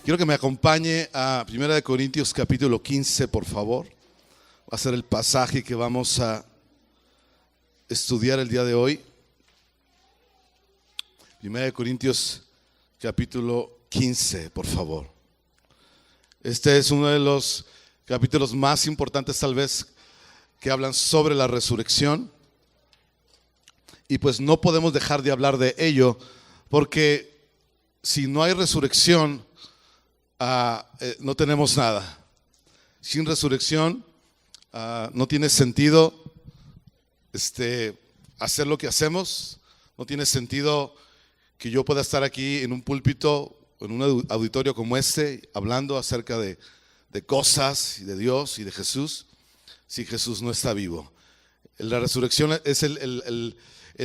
Quiero que me acompañe a 1 Corintios capítulo 15, por favor. Va a ser el pasaje que vamos a estudiar el día de hoy. 1 Corintios capítulo 15, por favor. Este es uno de los capítulos más importantes tal vez que hablan sobre la resurrección. Y pues no podemos dejar de hablar de ello, porque si no hay resurrección, no tenemos nada. Sin resurrección no tiene sentido hacer lo que hacemos. No tiene sentido que yo pueda estar aquí en un púlpito, en un auditorio como este, hablando acerca de cosas y de Dios y de Jesús, si Jesús no está vivo. La resurrección es el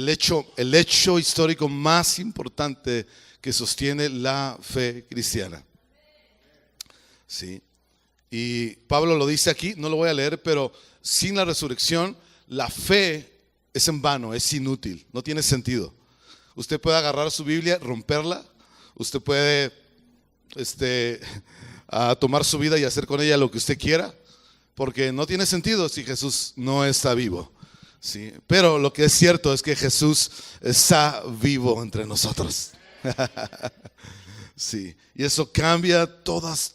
hecho histórico más importante que sostiene la fe cristiana. Sí. Y Pablo lo dice aquí, no lo voy a leer, pero sin la resurrección, la fe es en vano, es inútil, no tiene sentido. Usted puede agarrar su Biblia, romperla, usted puede tomar su vida y hacer con ella lo que usted quiera, porque no tiene sentido si Jesús no está vivo. Sí. Pero lo que es cierto es que Jesús está vivo entre nosotros. Sí, y eso cambia todas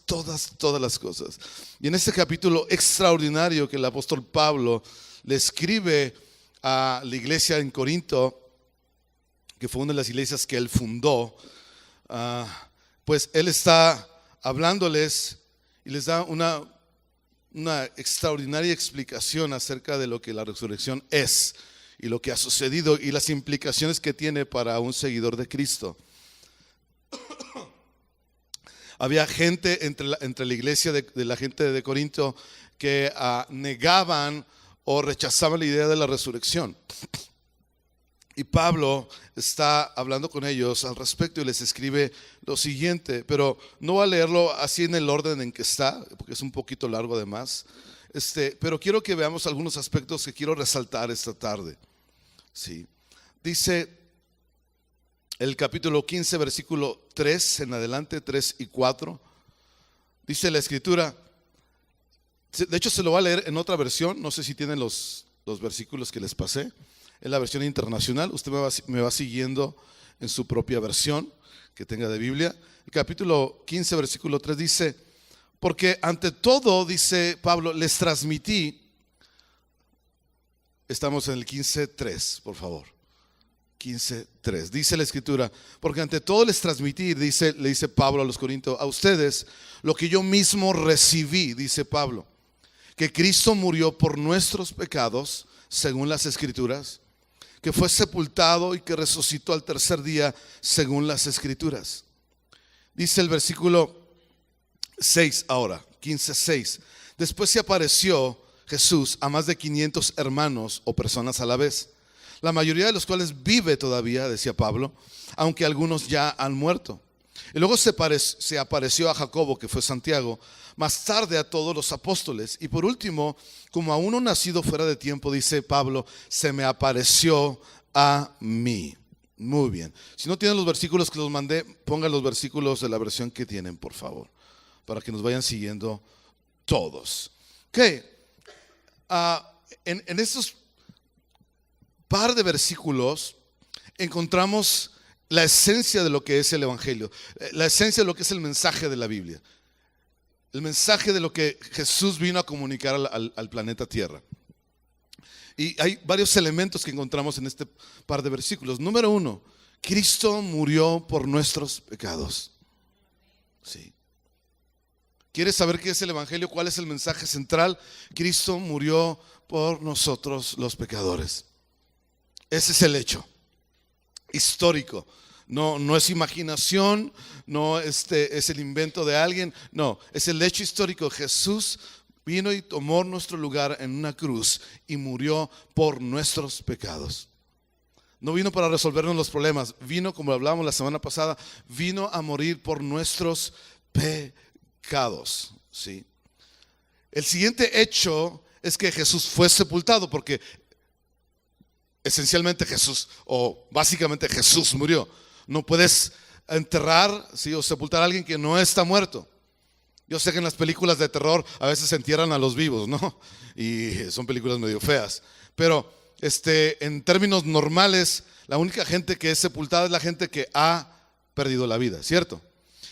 las cosas. Y en este capítulo extraordinario que el apóstol Pablo le escribe a la iglesia en Corinto, que fue una de las iglesias que él fundó, pues él está hablándoles y les da una extraordinaria explicación acerca de lo que la resurrección es y lo que ha sucedido y las implicaciones que tiene para un seguidor de Cristo. Había gente entre la iglesia de la gente de Corinto que negaban o rechazaban la idea de la resurrección. Y Pablo está hablando con ellos al respecto y les escribe lo siguiente, pero no voy a leerlo así en el orden en que está, porque es un poquito largo además. Pero quiero que veamos algunos aspectos que quiero resaltar esta tarde. Sí. Dice el capítulo 15, versículo 3 en adelante, 3 y 4, dice la escritura, de hecho se lo voy a leer en otra versión, no sé si tienen los versículos que les pasé, en la versión internacional, usted me va siguiendo en su propia versión que tenga de Biblia. El capítulo 15, versículo 3 dice, porque ante todo, dice Pablo, les transmití, estamos en el 15:3, por favor. 15:3, dice la escritura, porque ante todo les transmití, le dice Pablo a los Corintios, a ustedes lo que yo mismo recibí, dice Pablo, que Cristo murió por nuestros pecados, según las escrituras, que fue sepultado y que resucitó al tercer día, según las escrituras. Dice el versículo 6 ahora, 15:6, después se apareció Jesús a más de 500 hermanos o personas a la vez, la mayoría de los cuales vive todavía, decía Pablo, aunque algunos ya han muerto. Y luego se apareció a Jacobo, que fue Santiago, más tarde a todos los apóstoles. Y por último, como a uno nacido fuera de tiempo, dice Pablo, se me apareció a mí. Muy bien. Si no tienen los versículos que los mandé, pongan los versículos de la versión que tienen, por favor, para que nos vayan siguiendo todos. Ok. En estos par de versículos encontramos la esencia de lo que es el Evangelio, la esencia de lo que es el mensaje de la Biblia, el mensaje de lo que Jesús vino a comunicar al planeta Tierra. Y hay varios elementos que encontramos en este par de versículos. Número 1, Cristo murió por nuestros pecados. Sí. ¿Quieres saber qué es el Evangelio? ¿Cuál es el mensaje central? Cristo murió por nosotros los pecadores. Ese es el hecho histórico. No es imaginación, no es el invento de alguien, no, es el hecho histórico. Jesús vino y tomó nuestro lugar en una cruz y murió por nuestros pecados. No vino para resolvernos los problemas, vino, como hablábamos la semana pasada, vino a morir por nuestros pecados. ¿Sí? El siguiente hecho es que Jesús fue sepultado, porque esencialmente Jesús, o básicamente Jesús murió. No puedes enterrar, ¿sí? O sepultar a alguien que no está muerto. Yo sé que en las películas de terror a veces se entierran a los vivos, ¿no? Y son películas medio feas. Pero en términos normales, la única gente que es sepultada es la gente que ha perdido la vida, ¿cierto?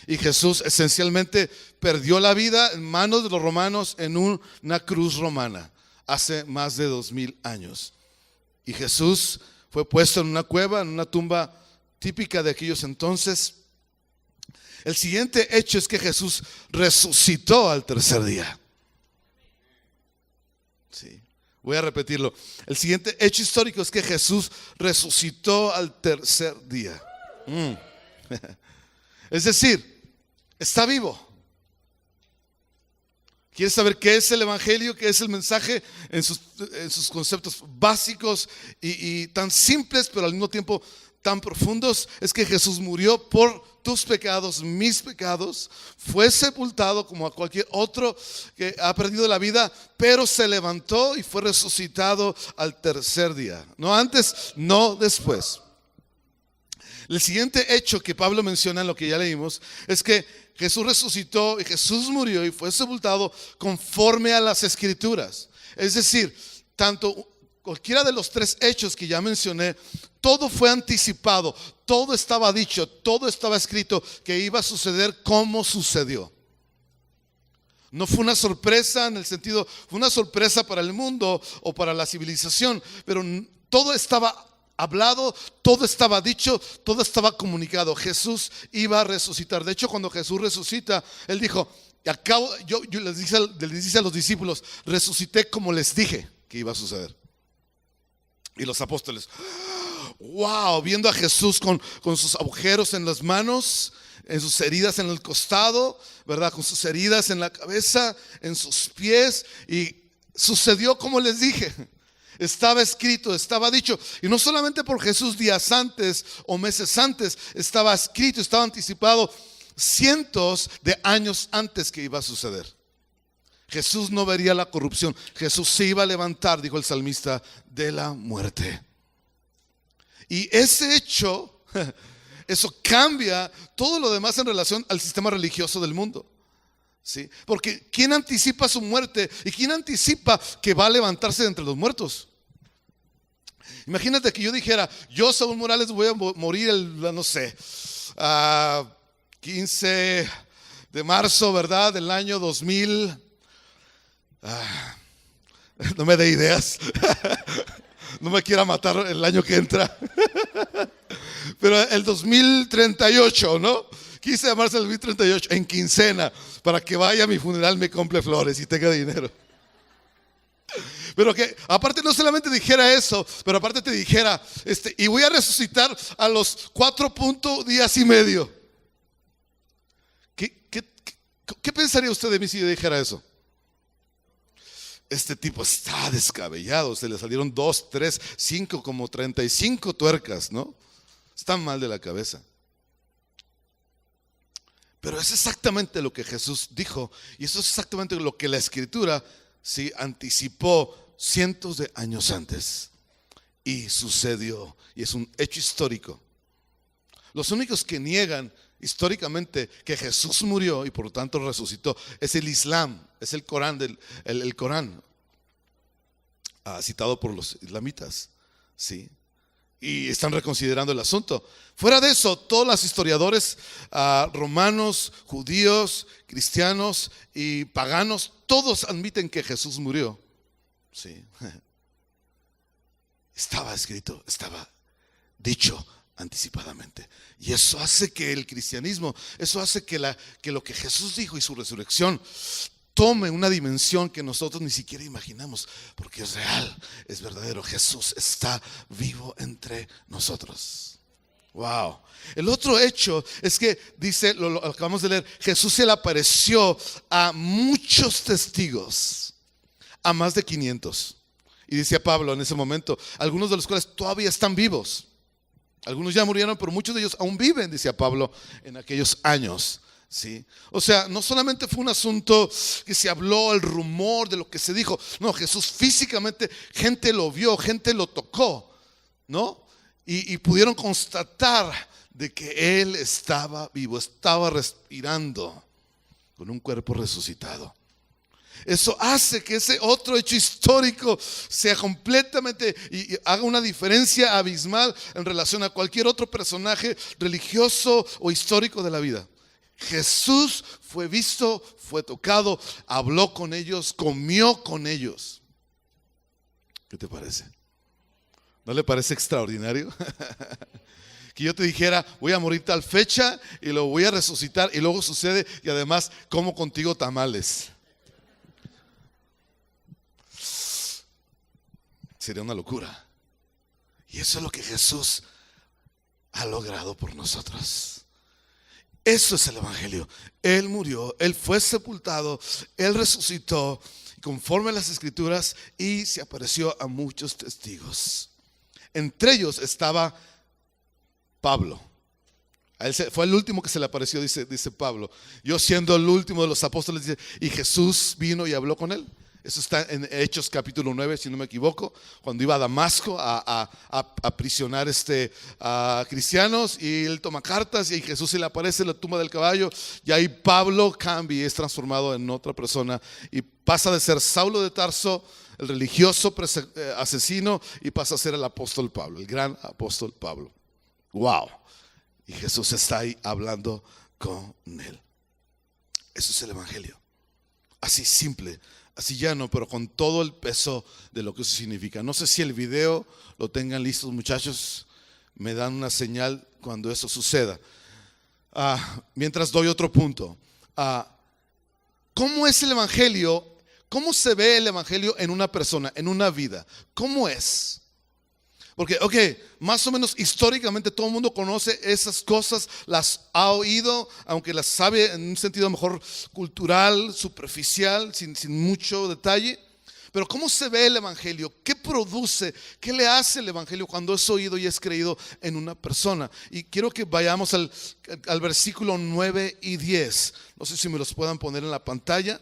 Y Jesús esencialmente perdió la vida en manos de los romanos en una cruz romana hace más de 2000 años. Y Jesús fue puesto en una cueva, en una tumba típica de aquellos entonces. El siguiente hecho es que Jesús resucitó al tercer día. Sí, voy a repetirlo. El siguiente hecho histórico es que Jesús resucitó al tercer día. Es decir, está vivo. ¿Quieres saber qué es el evangelio? ¿Qué es el mensaje en sus conceptos básicos y tan simples, pero al mismo tiempo tan profundos? Es que Jesús murió por tus pecados, mis pecados, fue sepultado como a cualquier otro que ha perdido la vida, pero se levantó y fue resucitado al tercer día. No antes, no después. El siguiente hecho que Pablo menciona en lo que ya leímos es que Jesús resucitó y Jesús murió y fue sepultado conforme a las Escrituras. Es decir, cualquiera de los tres hechos que ya mencioné, todo fue anticipado, todo estaba dicho, todo estaba escrito que iba a suceder como sucedió. No fue una sorpresa en el sentido, fue una sorpresa para el mundo o para la civilización, pero todo estaba hablado, todo estaba dicho, todo estaba comunicado. Jesús iba a resucitar. De hecho, cuando Jesús resucita, Él dijo, yo les dice a los discípulos, resucité como les dije que iba a suceder. Y los apóstoles, wow, viendo a Jesús con sus agujeros en las manos, en sus heridas en el costado, ¿verdad? Con sus heridas en la cabeza, en sus pies, y sucedió como les dije. Estaba escrito, estaba dicho, y no solamente por Jesús días antes o meses antes, estaba escrito, estaba anticipado cientos de años antes que iba a suceder. Jesús no vería la corrupción, Jesús se iba a levantar, dijo el salmista, de la muerte. Y ese hecho, eso cambia todo lo demás en relación al sistema religioso del mundo. ¿Sí? Porque ¿quién anticipa su muerte? ¿Y quién anticipa que va a levantarse de entre los muertos? Imagínate que yo dijera, yo Saúl Morales voy a morir no sé, 15 de marzo, ¿verdad? Del año 2000. No me dé ideas. No me quiera matar el año que entra. Pero el 2038, ¿no? 15 de marzo del 2038, en quincena, para que vaya a mi funeral, me compre flores y tenga dinero. Pero que aparte no solamente dijera eso, pero aparte te dijera, y voy a resucitar a los 4 días y medio. ¿Qué pensaría usted de mí si yo dijera eso? Este tipo está descabellado, se le salieron 2, 3, 5, como 35 tuercas, ¿no? Está mal de la cabeza. Pero es exactamente lo que Jesús dijo, y eso es exactamente lo que la Escritura sí anticipó cientos de años antes, y sucedió, y es un hecho histórico. Los únicos que niegan históricamente que Jesús murió y por lo tanto resucitó es el Islam, es el Corán, el Corán citado por los islamitas, ¿sí? Y están reconsiderando el asunto. Fuera de eso, todos los historiadores romanos, judíos, cristianos y paganos, todos admiten que Jesús murió. Sí. Estaba escrito, estaba dicho anticipadamente. Y eso hace que el cristianismo, eso hace que lo que Jesús dijo y su resurrección tome una dimensión que nosotros ni siquiera imaginamos, porque es real, es verdadero. Jesús está vivo entre nosotros. Wow. El otro hecho es que dice, lo acabamos de leer, Jesús se le apareció a muchos testigos, a más de 500. Y decía Pablo en ese momento, algunos de los cuales todavía están vivos. Algunos ya murieron, pero muchos de ellos aún viven, decía Pablo, en aquellos años. ¿Sí? O sea, no solamente fue un asunto que se habló, el rumor de lo que se dijo. No, Jesús físicamente, gente lo vio, gente lo tocó, ¿no? Y pudieron constatar de que Él estaba vivo, estaba respirando con un cuerpo resucitado. Eso hace que ese otro hecho histórico sea completamente y haga una diferencia abismal en relación a cualquier otro personaje religioso o histórico de la vida. Jesús fue visto, fue tocado, habló con ellos, comió con ellos. ¿Qué te parece? ¿No le parece extraordinario? Que yo te dijera, voy a morir tal fecha y lo voy a resucitar, y luego sucede y además como contigo tamales. Sería una locura. Y eso es lo que Jesús ha logrado por nosotros. Eso es el evangelio. Él murió, Él fue sepultado, Él resucitó conforme a las escrituras y se apareció a muchos testigos. Entre ellos estaba Pablo. A él fue el último que se le apareció, dice Pablo. Yo siendo el último de los apóstoles, dice, y Jesús vino y habló con él. Eso está en Hechos capítulo 9, si no me equivoco, cuando iba a Damasco a aprisionar a cristianos, y él toma cartas y Jesús se le aparece en la tumba del caballo, y ahí Pablo cambia y es transformado en otra persona y pasa de ser Saulo de Tarso, el religioso asesino, y pasa a ser el apóstol Pablo, el gran apóstol Pablo. Wow. Y Jesús está ahí hablando con él. Eso es el evangelio. Así simple, así llano, pero con todo el peso de lo que eso significa. No sé si el video lo tengan listos, muchachos. Me dan una señal cuando eso suceda. Mientras doy otro punto. ¿Cómo es el evangelio? ¿Cómo se ve el evangelio en una persona, en una vida? ¿Cómo es? Porque, más o menos históricamente todo el mundo conoce esas cosas, las ha oído, aunque las sabe en un sentido mejor cultural, superficial, sin mucho detalle. Pero ¿cómo se ve el evangelio? ¿Qué produce? ¿Qué le hace el evangelio cuando es oído y es creído en una persona? Y quiero que vayamos al versículo 9 y 10. No sé si me los puedan poner en la pantalla.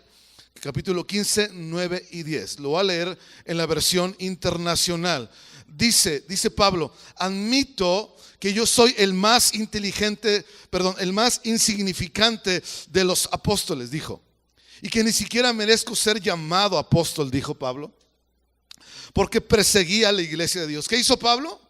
Capítulo 15, 9 y 10. Lo voy a leer en la versión internacional. Dice Pablo, admito que yo soy el más insignificante de los apóstoles, dijo. Y que ni siquiera merezco ser llamado apóstol, dijo Pablo, porque perseguía a la iglesia de Dios. ¿Qué hizo Pablo?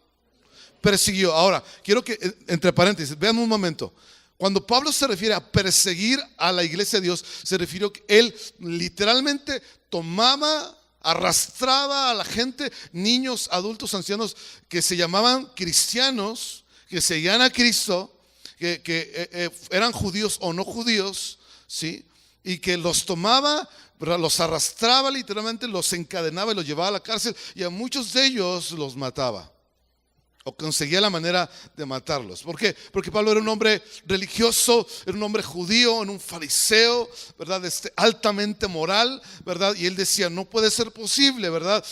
Persiguió. Ahora, quiero que, entre paréntesis, vean un momento. Cuando Pablo se refiere a perseguir a la iglesia de Dios, se refirió a que él literalmente tomaba, arrastraba a la gente, niños, adultos, ancianos, que se llamaban cristianos, que seguían a Cristo, que eran judíos o no judíos, ¿sí? Y que los tomaba, los arrastraba literalmente, los encadenaba y los llevaba a la cárcel, y a muchos de ellos los mataba. O conseguía la manera de matarlos. ¿Por qué? Porque Pablo era un hombre religioso, era un hombre judío, era un fariseo, ¿verdad? Altamente moral, ¿verdad? Y él decía, no puede ser posible, ¿verdad?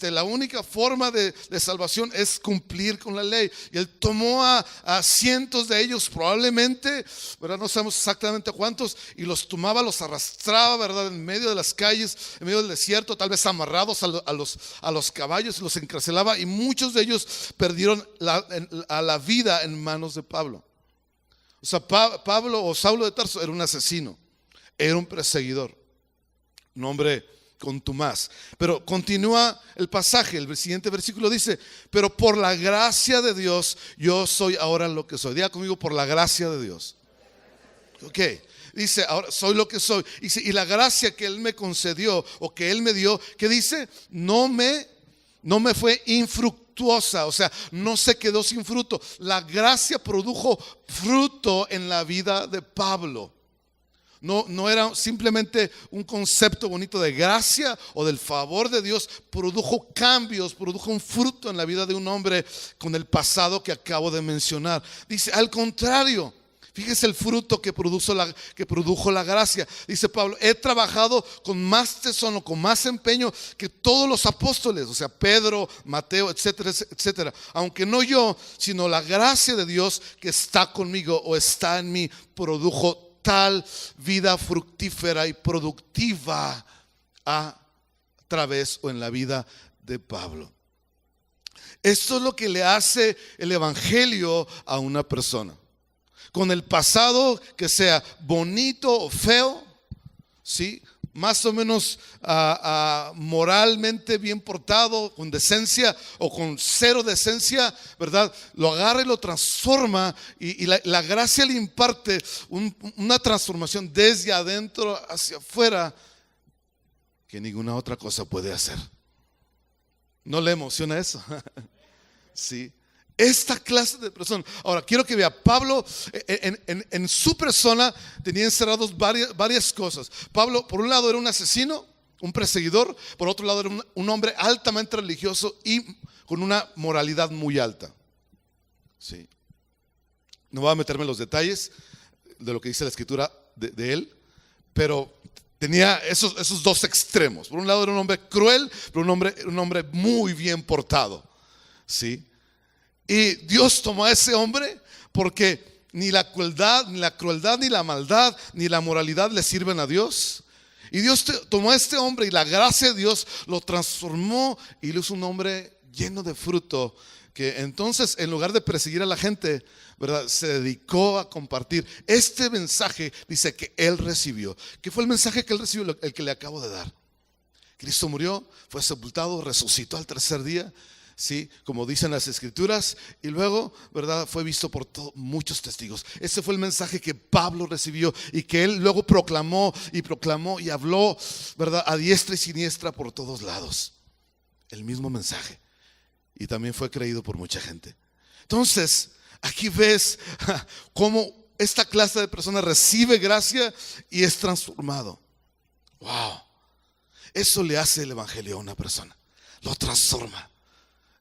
La única forma de salvación es cumplir con la ley. Y él tomó a cientos de ellos, probablemente, ¿verdad? No sabemos exactamente cuántos, y los tomaba, los arrastraba, ¿verdad? En medio de las calles, en medio del desierto, tal vez amarrados a los caballos, los encarcelaba, y muchos de ellos perdieron a la vida en manos de Pablo. O sea, Pablo o Saulo de Tarso era un asesino, era un perseguidor, un hombre contumaz. Pero continúa el pasaje, el siguiente versículo dice, pero por la gracia de Dios yo soy ahora lo que soy. Diga conmigo, por la gracia de Dios. Dice, ahora soy lo que soy. Dice, y la gracia que Él me concedió o que Él me dio, ¿qué dice? No me fue infructuosa. O sea, no se quedó sin fruto. La gracia produjo fruto en la vida de Pablo. No era simplemente un concepto bonito de gracia o del favor de Dios. Produjo cambios, produjo un fruto en la vida de un hombre con el pasado que acabo de mencionar. Dice, al contrario, fíjese el fruto que produjo la gracia. Dice Pablo, he trabajado con más tesón, con más empeño que todos los apóstoles, o sea, Pedro, Mateo, etcétera, etcétera. Aunque no yo, sino la gracia de Dios que está conmigo o está en mí, produjo tal vida fructífera y productiva a través o en la vida de Pablo. Esto es lo que le hace el evangelio a una persona. Con el pasado que sea bonito o feo, ¿sí? Más o menos moralmente bien portado, con decencia o con cero decencia, ¿verdad? Lo agarra y lo transforma, y la gracia le imparte una transformación desde adentro hacia afuera que ninguna otra cosa puede hacer. ¿No le emociona eso? Sí. Esta clase de persona. Ahora quiero que vea, Pablo en su persona tenía encerrados varias cosas. Pablo, por un lado, era un asesino, un perseguidor. Por otro lado, era un hombre altamente religioso y con una moralidad muy alta. Sí. No voy a meterme en los detalles de lo que dice la escritura de él, pero tenía esos dos extremos. Por un lado era un hombre cruel, pero un hombre muy bien portado. Sí. Y Dios tomó a ese hombre porque ni la crueldad, ni la maldad, ni la moralidad le sirven a Dios. Y Dios tomó a este hombre y la gracia de Dios lo transformó y lo hizo un hombre lleno de fruto, que entonces en lugar de perseguir a la gente, ¿verdad?, se dedicó a compartir este mensaje. Dice que él recibió. ¿Qué fue el mensaje que él recibió? El que le acabo de dar. Cristo murió, fue sepultado, resucitó al tercer día. Sí, como dicen las escrituras, y luego, ¿verdad?, fue visto por muchos testigos. Ese fue el mensaje que Pablo recibió y que él luego proclamó y habló, ¿verdad?, a diestra y siniestra por todos lados. El mismo mensaje. Y también fue creído por mucha gente. Entonces, aquí ves cómo esta clase de personas recibe gracia y es transformado. Wow. Eso le hace el evangelio a una persona. Lo transforma.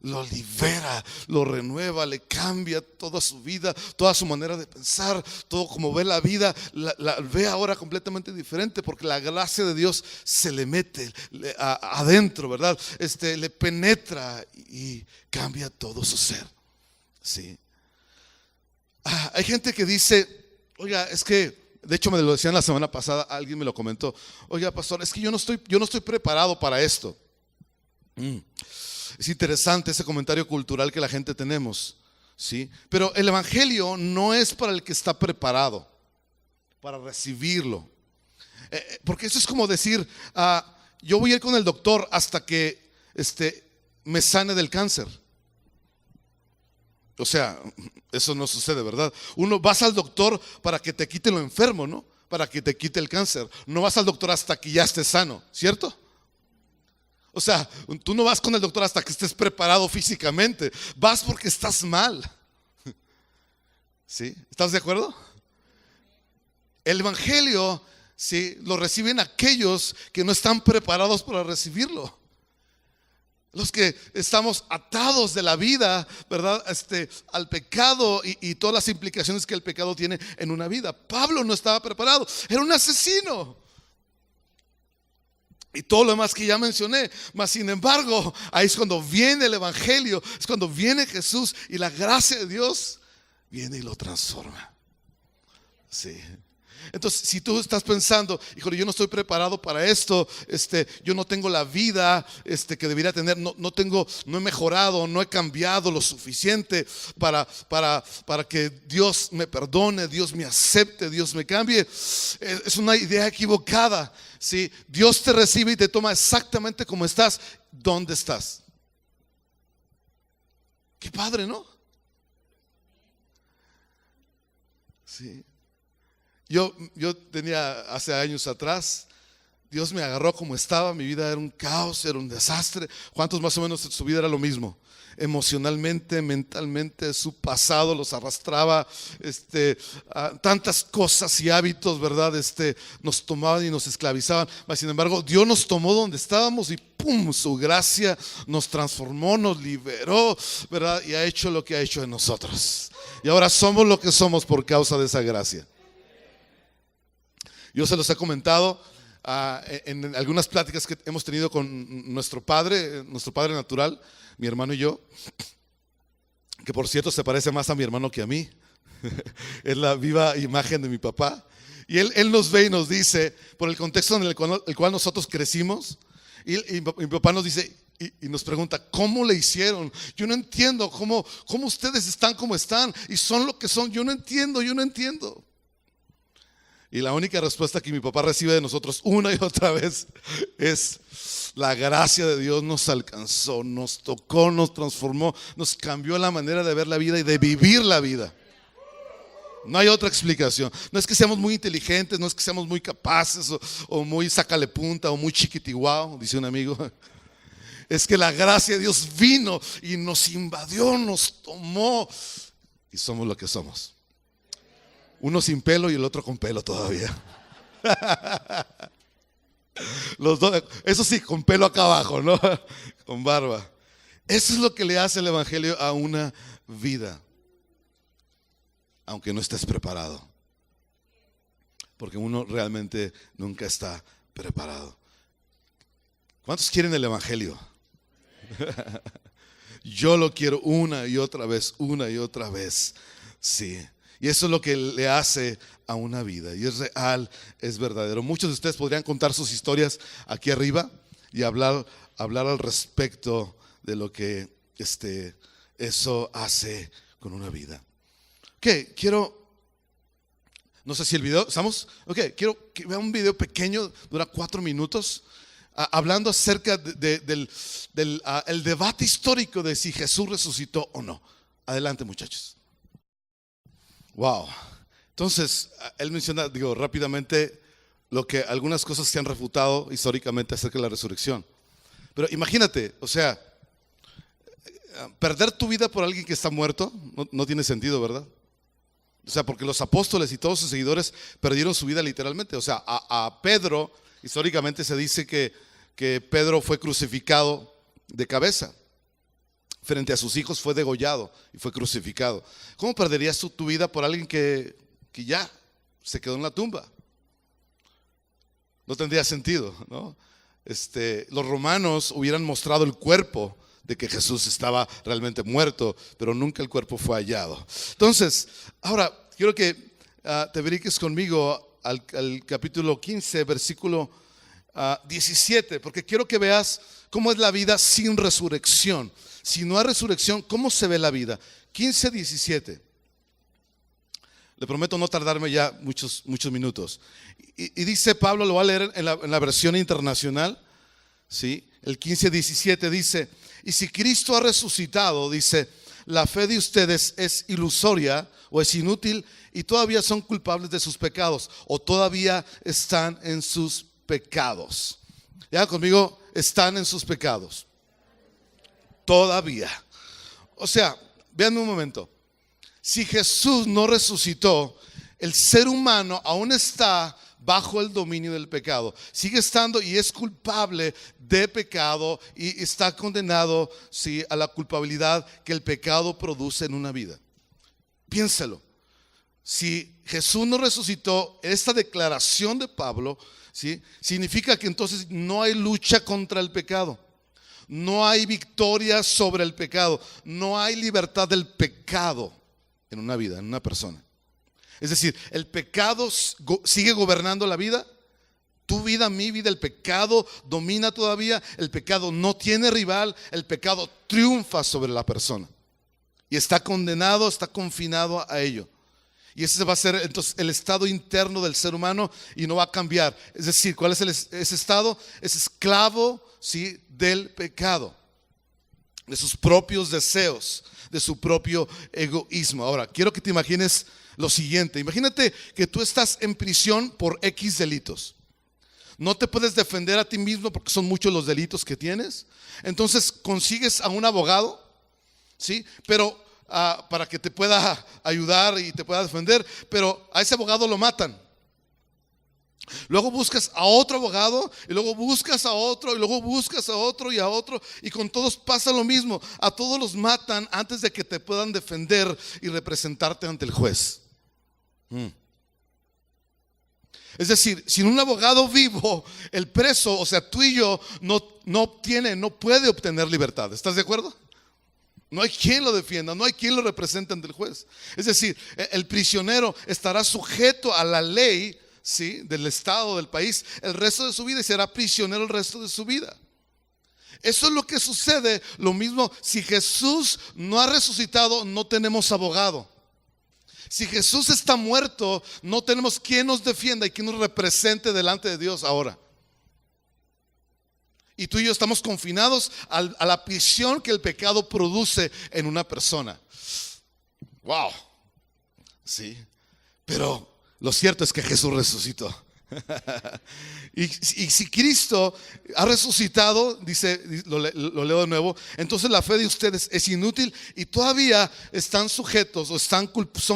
Lo libera, lo renueva, le cambia toda su vida, toda su manera de pensar, todo como ve la vida, la ve ahora completamente diferente, porque la gracia de Dios se le mete adentro, ¿verdad? Le penetra y cambia todo su ser. Sí. Hay gente que dice, oiga, es que, de hecho me lo decían la semana pasada, alguien me lo comentó, oiga, pastor, es que yo no estoy preparado para esto. Es interesante ese comentario cultural que la gente tenemos, ¿sí? Pero el evangelio no es para el que está preparado para recibirlo, porque eso es como decir, yo voy a ir con el doctor hasta que me sane del cáncer. O sea, eso no sucede, ¿verdad? Vas al doctor para que te quite lo enfermo, ¿no? Para que te quite el cáncer. No vas al doctor hasta que ya estés sano, ¿cierto? O sea, tú no vas con el doctor hasta que estés preparado físicamente. Vas porque estás mal. ¿Sí? ¿Estás de acuerdo? El evangelio, ¿sí?, lo reciben aquellos que no están preparados para recibirlo. Los que estamos atados de la vida, ¿verdad?, al pecado y todas las implicaciones que el pecado tiene en una vida. Pablo no estaba preparado. Era un asesino. Y todo lo demás que ya mencioné. Mas sin embargo, ahí es cuando viene el evangelio, es cuando viene Jesús y la gracia de Dios viene y lo transforma. Sí. Entonces, si tú estás pensando, híjole, yo no estoy preparado para esto, yo no tengo la vida que debería tener, no he mejorado, no he cambiado lo suficiente para que Dios me perdone, Dios me acepte, Dios me cambie. Es una idea equivocada. ¿Sí? Dios te recibe y te toma exactamente como estás, donde estás. Qué padre, ¿no? Sí. Yo tenía hace años atrás, Dios me agarró como estaba, mi vida era un caos, era un desastre. ¿Cuántos más o menos su vida era lo mismo? Emocionalmente, mentalmente, su pasado los arrastraba, tantas cosas y hábitos, ¿verdad? Nos tomaban y nos esclavizaban. Mas, sin embargo, Dios nos tomó donde estábamos y ¡pum!, su gracia nos transformó, nos liberó, ¿verdad? Y ha hecho lo que ha hecho en nosotros. Y ahora somos lo que somos por causa de esa gracia. Yo se los he comentado en algunas pláticas que hemos tenido con nuestro padre natural, mi hermano y yo, que por cierto se parece más a mi hermano que a mí. Es la viva imagen de mi papá. Y él nos ve y nos dice, por el contexto en el cual nosotros crecimos, y mi papá nos dice, y nos pregunta, ¿cómo le hicieron? Yo no entiendo cómo ustedes están como están y son lo que son. Yo no entiendo. Y la única respuesta que mi papá recibe de nosotros una y otra vez es: la gracia de Dios nos alcanzó, nos tocó, nos transformó, nos cambió la manera de ver la vida y de vivir la vida. No hay otra explicación. No es que seamos muy inteligentes, no es que seamos muy capaces o muy sácale punta o muy chiquitiguao, dice un amigo. Es que la gracia de Dios vino y nos invadió, nos tomó y somos lo que somos. Uno sin pelo y el otro con pelo todavía. Los dos, eso sí, con pelo acá abajo, ¿no? Con barba. Eso es lo que le hace el evangelio a una vida, aunque no estés preparado, porque uno realmente nunca está preparado. ¿Cuántos quieren el evangelio? Yo lo quiero una y otra vez, sí. Y eso es lo que le hace a una vida, y es real, es verdadero. Muchos de ustedes podrían contar sus historias aquí arriba y hablar al respecto de lo que eso hace con una vida. Ok, no sé si el video, ¿estamos? Ok, quiero que vean un video pequeño, dura 4 minutos, hablando acerca del el debate histórico de si Jesús resucitó o no. Adelante, muchachos. Wow. Entonces, él menciona, rápidamente, lo que algunas cosas se han refutado históricamente acerca de la resurrección. Pero imagínate, o sea, perder tu vida por alguien que está muerto no tiene sentido, ¿verdad? O sea, porque los apóstoles y todos sus seguidores perdieron su vida literalmente. O sea, a Pedro, históricamente se dice que Pedro fue crucificado de cabeza. Frente a sus hijos fue degollado y fue crucificado. ¿Cómo perderías tu vida por alguien que ya se quedó en la tumba? No tendría sentido, ¿no? Los romanos hubieran mostrado el cuerpo de que Jesús estaba realmente muerto, pero nunca el cuerpo fue hallado. Entonces, ahora quiero que te brinques conmigo al capítulo 15, versículo 17, porque quiero que veas cómo es la vida sin resurrección. Si no hay resurrección, ¿cómo se ve la vida? 15, 17. Le prometo no tardarme ya muchos minutos. Y dice Pablo, lo voy a leer en la versión internacional, ¿sí? El 15, 17 dice: y si Cristo ha resucitado, dice, la fe de ustedes es ilusoria o es inútil y todavía son culpables de sus pecados o todavía están en sus pecados. Ya conmigo, están en sus pecados. Todavía. O sea, vean un momento. Si Jesús no resucitó, el ser humano aún está bajo el dominio del pecado. Sigue estando y es culpable de pecado y está condenado, sí, a la culpabilidad que el pecado produce en una vida. Piénsalo. Si Jesús no resucitó, esta declaración de Pablo, ¿sí?, significa que entonces no hay lucha contra el pecado. No hay victoria sobre el pecado. No hay libertad del pecado en una vida, en una persona. Es decir, el pecado sigue gobernando la vida. Tu vida, mi vida, el pecado domina todavía. El pecado no tiene rival. El pecado triunfa sobre la persona. Y está condenado, está confinado a ello. Y ese va a ser entonces el estado interno del ser humano y no va a cambiar. Es decir, ¿cuál es ese estado? Es esclavo, ¿sí?, del pecado, de sus propios deseos, de su propio egoísmo. Ahora, quiero que te imagines lo siguiente. Imagínate que tú estás en prisión por X delitos. No te puedes defender a ti mismo porque son muchos los delitos que tienes. Entonces consigues a un abogado, ¿sí?, pero para que te pueda ayudar y te pueda defender, pero a ese abogado lo matan. Luego buscas a otro abogado y luego buscas a otro y luego buscas a otro y a otro, y con todos pasa lo mismo. A todos los matan antes de que te puedan defender y representarte ante el juez. Es decir, sin un abogado vivo, el preso, o sea, tú y yo, no puede obtener libertad. ¿Estás de acuerdo? No hay quien lo defienda, no hay quien lo represente ante el juez. Es decir, el prisionero estará sujeto a la ley, ¿sí?, del estado, del país, el resto de su vida, y será prisionero el resto de su vida. Eso es lo que sucede. Lo mismo, si Jesús no ha resucitado, no tenemos abogado. Si Jesús está muerto, no tenemos quien nos defienda y quien nos represente delante de Dios ahora. Y tú y yo estamos confinados a la prisión que el pecado produce en una persona. Wow. Sí. Pero lo cierto es que Jesús resucitó. Y si Cristo ha resucitado, dice, lo leo de nuevo, entonces la fe de ustedes es inútil y todavía están sujetos o son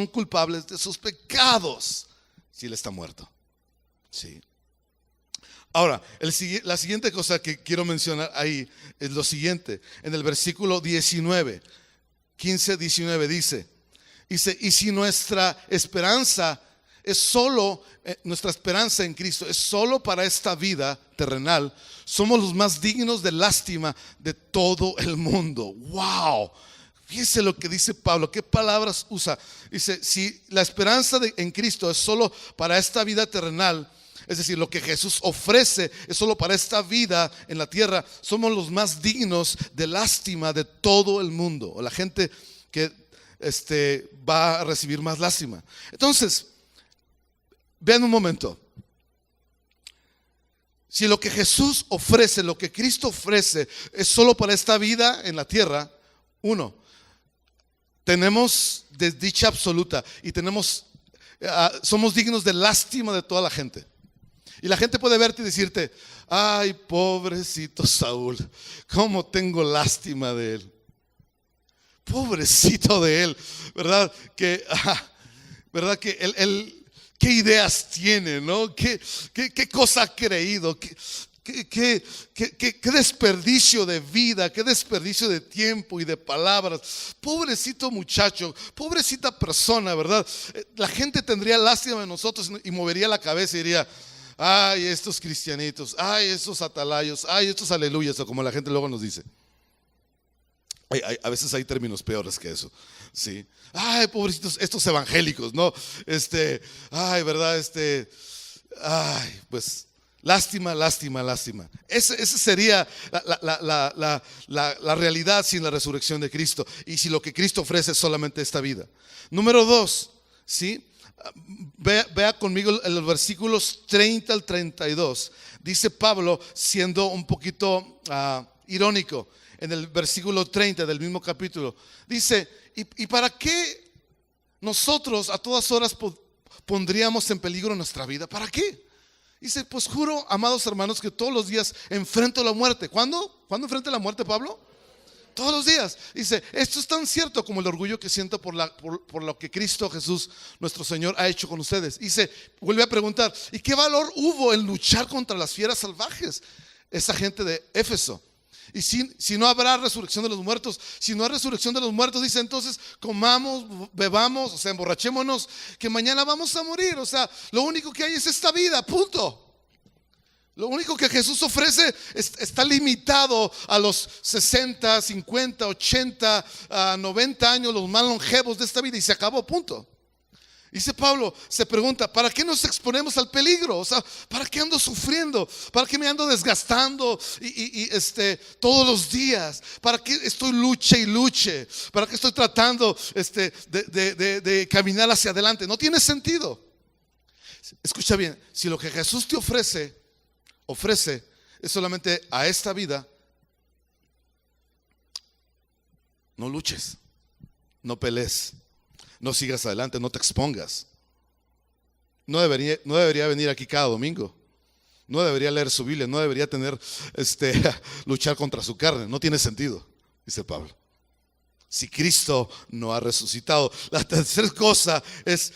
culpables de sus pecados si Él está muerto. Sí. Ahora, la siguiente cosa que quiero mencionar ahí es lo siguiente. En el versículo 19, 15-19 dice, y si nuestra esperanza en Cristo es solo para esta vida terrenal, somos los más dignos de lástima de todo el mundo. Wow. Fíjese lo que dice Pablo, qué palabras usa. Dice, si la esperanza en Cristo es solo para esta vida terrenal, es decir, lo que Jesús ofrece es solo para esta vida en la tierra, somos los más dignos de lástima de todo el mundo, o la gente que va a recibir más lástima. Entonces, vean un momento. Si lo que Jesús ofrece, lo que Cristo ofrece es solo para esta vida en la tierra, tenemos desdicha absoluta y somos dignos de lástima de toda la gente. Y la gente puede verte y decirte, ay, pobrecito Saúl, cómo tengo lástima de él. Pobrecito de él, ¿verdad? ¿Verdad que él qué ideas tiene, ¿no? ¿Qué cosa ha creído? ¿Qué desperdicio de vida, qué desperdicio de tiempo y de palabras? Pobrecito muchacho, pobrecita persona, ¿verdad? La gente tendría lástima de nosotros y movería la cabeza y diría, ay, estos cristianitos, ay, estos atalayos, ay, estos aleluyas, o como la gente luego nos dice. A veces hay términos peores que eso, sí. Ay, pobrecitos, estos evangélicos, ¿no? Ay, ¿verdad? Ay, pues, lástima. Esa sería la realidad sin la resurrección de Cristo. Y si lo que Cristo ofrece es solamente esta vida. Número 2, ¿sí? Vea conmigo en los versículos 30 al 32. Dice Pablo, siendo un poquito irónico, en el versículo 30 del mismo capítulo, dice, ¿y para qué nosotros a todas horas pondríamos en peligro nuestra vida? ¿Para qué? Dice, pues juro, amados hermanos, que todos los días enfrento la muerte. ¿Cuándo? ¿Cuándo enfrenta la muerte, Pablo? Todos los días. Dice, esto es tan cierto como el orgullo que siento por lo que Cristo Jesús, nuestro Señor, ha hecho con ustedes. Dice, vuelve a preguntar, ¿y qué valor hubo en luchar contra las fieras salvajes? Esa gente de Éfeso. Y si no habrá resurrección de los muertos, si no hay resurrección de los muertos, dice, entonces comamos, bebamos, o sea, emborrachémonos, que mañana vamos a morir. O sea, lo único que hay es esta vida, punto. Lo único que Jesús ofrece está limitado a los 60, 50, 80, 90 años, los más longevos de esta vida, y se acabó, punto. Dice Pablo, se pregunta, ¿para qué nos exponemos al peligro? O sea, ¿para qué ando sufriendo? ¿Para qué me ando desgastando todos los días? ¿Para qué estoy luche? ¿Para qué estoy tratando de caminar hacia adelante? No tiene sentido. Escucha bien, si lo que Jesús te ofrece es solamente a esta vida, no luches, no pelees. No sigas adelante, no te expongas. No debería venir aquí cada domingo. No debería leer su Biblia, no debería luchar contra su carne. No tiene sentido, dice Pablo. Si Cristo no ha resucitado. La tercera cosa es,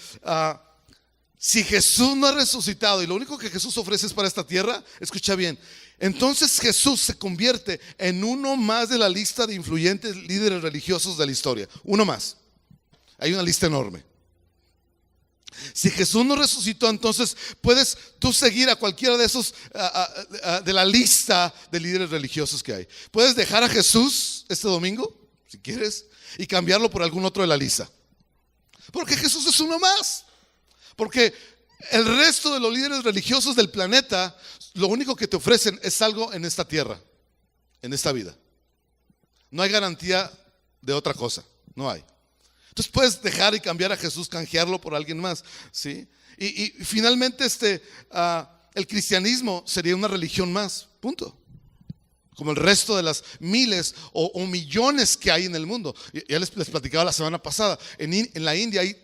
si Jesús no ha resucitado y lo único que Jesús ofrece es para esta tierra, escucha bien, entonces Jesús se convierte en uno más de la lista de influyentes líderes religiosos de la historia. Uno más. Hay una lista enorme. Si Jesús no resucitó, entonces puedes tú seguir a cualquiera de esos de la lista de líderes religiosos que hay. Puedes dejar a Jesús este domingo, si quieres, y cambiarlo por algún otro de la lista. Porque Jesús es uno más. Porque el resto de los líderes religiosos del planeta, lo único que te ofrecen es algo en esta tierra. en esta vida. No hay garantía de otra cosa, no hay. Entonces puedes dejar y cambiar a Jesús, canjearlo por alguien más, ¿sí? Y finalmente el cristianismo sería una religión más, punto. Como el resto de las miles o millones que hay en el mundo. Ya les platicaba la semana pasada, en la India hay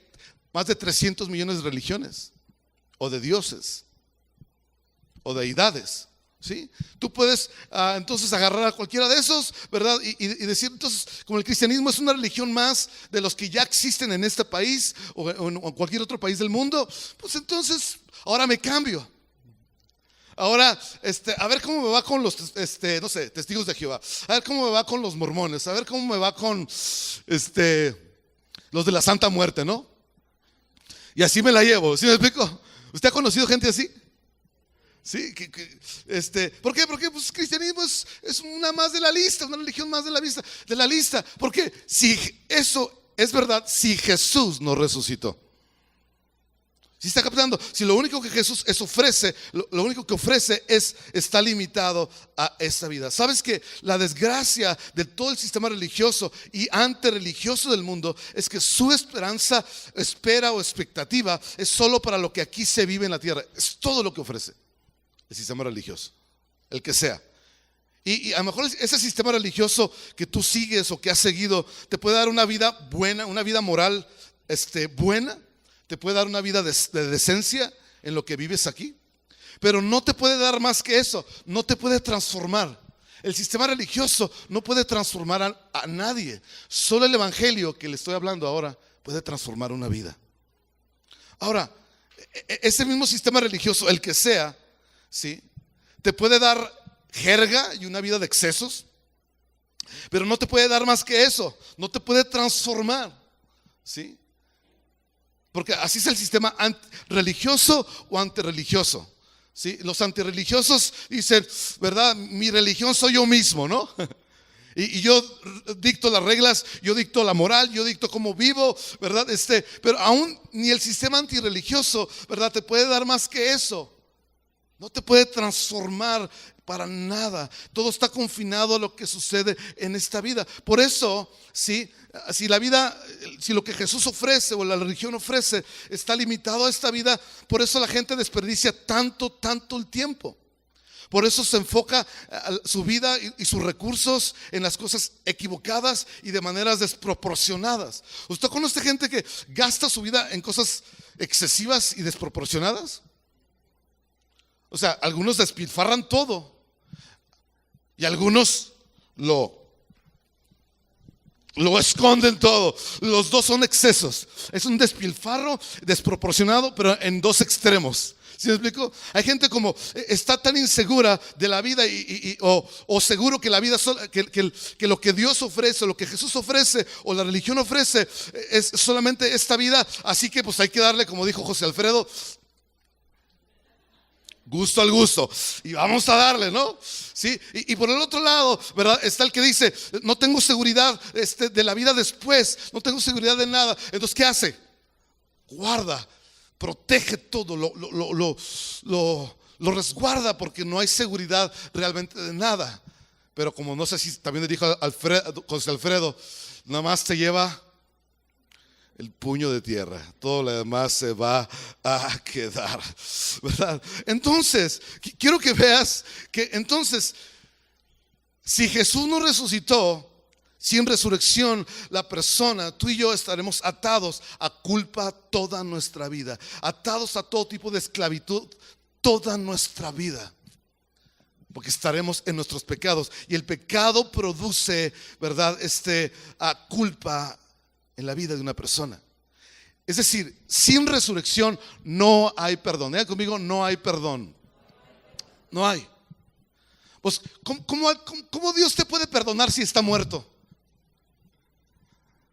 más de 300 millones de religiones, o de dioses, o deidades. ¿Sí? Tú puedes entonces agarrar a cualquiera de esos, ¿verdad? Y decir, entonces, como el cristianismo es una religión más de los que ya existen en este país o en cualquier otro país del mundo, pues entonces ahora me cambio. Ahora, a ver cómo me va con los, no sé, testigos de Jehová. A ver cómo me va con los mormones. A ver cómo me va con, los de la Santa Muerte, ¿no? Y así me la llevo. ¿Sí me explico? ¿Usted ha conocido gente así? Sí, ¿por qué? Porque pues, el cristianismo es una más de la lista, una religión más de la lista. Porque si eso es verdad, si Jesús nos resucitó. Si está captando, si lo único que Jesús ofrece, lo único que ofrece está limitado a esta vida. ¿Sabes que la desgracia de todo el sistema religioso y antirreligioso del mundo es que su esperanza, espera o expectativa es solo para lo que aquí se vive en la tierra? Es todo lo que ofrece el sistema religioso, el que sea. Y a lo mejor ese sistema religioso que tú sigues o que has seguido te puede dar una vida buena, una vida moral buena. Te puede dar una vida de decencia en lo que vives aquí, pero no te puede dar más que eso. No te puede transformar. El sistema religioso no puede transformar a nadie. Solo el evangelio que le estoy hablando ahora puede transformar una vida. Ahora, ese mismo sistema religioso, el que sea, ¿sí?, te puede dar jerga y una vida de excesos, pero no te puede dar más que eso. No te puede transformar, ¿sí? Porque así es el sistema religioso o antirreligioso, ¿sí? Los antirreligiosos dicen, ¿verdad? Mi religión soy yo mismo, ¿no? Y yo dicto las reglas, yo dicto la moral, yo dicto cómo vivo, ¿verdad? Pero aún ni el sistema antirreligioso, ¿verdad?, te puede dar más que eso. No te puede transformar para nada. Todo está confinado a lo que sucede en esta vida. Por eso, si lo que Jesús ofrece o la religión ofrece está limitado a esta vida, por eso la gente desperdicia tanto el tiempo. Por eso se enfoca su vida y sus recursos en las cosas equivocadas y de maneras desproporcionadas. ¿Usted conoce gente que gasta su vida en cosas excesivas y desproporcionadas? O sea, algunos despilfarran todo y algunos lo esconden todo. Los dos son excesos. Es un despilfarro desproporcionado, pero en dos extremos. ¿Sí me explico? Hay gente como está tan insegura de la vida o seguro que la vida que lo que Dios ofrece, lo que Jesús ofrece o la religión ofrece es solamente esta vida. Así que pues hay que darle, como dijo José Alfredo, gusto al gusto, y vamos a darle, ¿no? ¿Sí? Y por el otro lado, ¿verdad?, está el que dice, no tengo seguridad de la vida después, no tengo seguridad de nada. Entonces, ¿qué hace? Guarda, protege todo, lo resguarda, porque no hay seguridad realmente de nada. Pero como no sé si también le dijo José Alfredo, nada más te lleva el puño de tierra, todo lo demás se va a quedar, ¿verdad? Entonces, quiero que veas que entonces, si Jesús nos resucitó, sin resurrección, la persona, tú y yo, estaremos atados a culpa toda nuestra vida, atados a todo tipo de esclavitud toda nuestra vida, porque estaremos en nuestros pecados, y el pecado produce, ¿verdad?, a culpa en la vida de una persona. Es decir, sin resurrección no hay perdón. Digan conmigo, no hay perdón. No hay. Pues, ¿cómo Dios te puede perdonar si está muerto?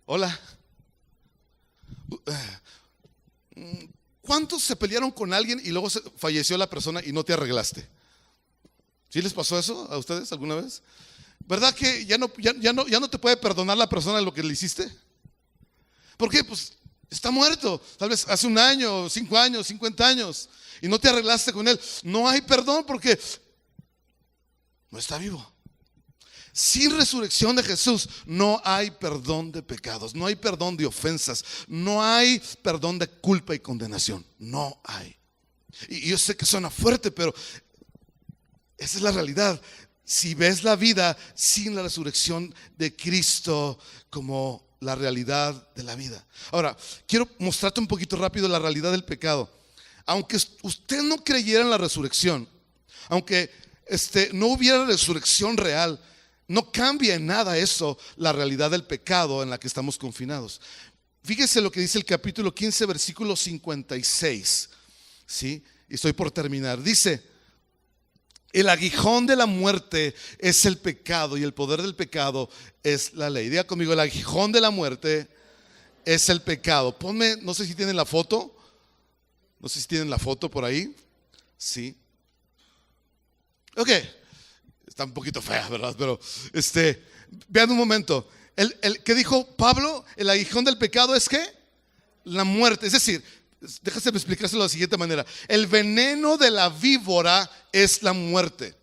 Hola. ¿Cuántos se pelearon con alguien y luego falleció la persona y no te arreglaste? ¿Sí les pasó eso a ustedes alguna vez? ¿Verdad que ya no te puede perdonar la persona lo que le hiciste? ¿Por qué? Pues está muerto, tal vez hace 1 año, 5 años, 50 años, y no te arreglaste con él. No hay perdón porque no está vivo. Sin resurrección de Jesús no hay perdón de pecados, no hay perdón de ofensas, no hay perdón de culpa y condenación. No hay. Y yo sé que suena fuerte, pero esa es la realidad. Si ves la vida sin la resurrección de Cristo como la realidad de la vida. Ahora, quiero mostrarte un poquito rápido la realidad del pecado. Aunque usted no creyera en la resurrección, aunque no hubiera resurrección real, no cambia en nada eso la realidad del pecado en la que estamos confinados. Fíjese lo que dice el capítulo 15, versículo 56. ¿Sí? Y estoy por terminar. Dice: el aguijón de la muerte es el pecado y el poder del pecado es la ley. Diga conmigo: el aguijón de la muerte es el pecado. Ponme, no sé si tienen la foto. No sé si tienen la foto por ahí. Sí. Ok. Está un poquito fea, ¿verdad? Pero vean un momento. ¿Qué dijo Pablo? El aguijón del pecado es ¿qué? La muerte. Es decir, déjame explicárselo de la siguiente manera. El veneno de la víbora es la muerte.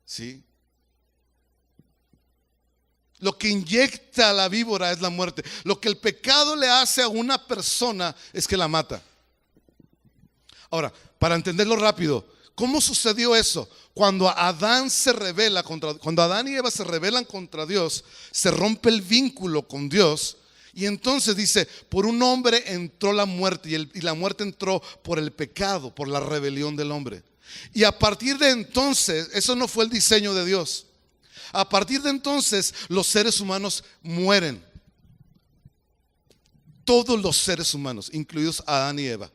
¿Sí? Lo que inyecta la víbora es la muerte. Lo que el pecado le hace a una persona es que la mata. Ahora, para entenderlo rápido, ¿cómo sucedió eso? Cuando Adán y Eva se rebelan contra Dios, se rompe el vínculo con Dios. Y entonces dice: por un hombre entró la muerte, y la muerte entró por el pecado, por la rebelión del hombre. Y a partir de entonces, eso no fue el diseño de Dios. A partir de entonces, los seres humanos mueren. Todos los seres humanos, incluidos Adán y Eva.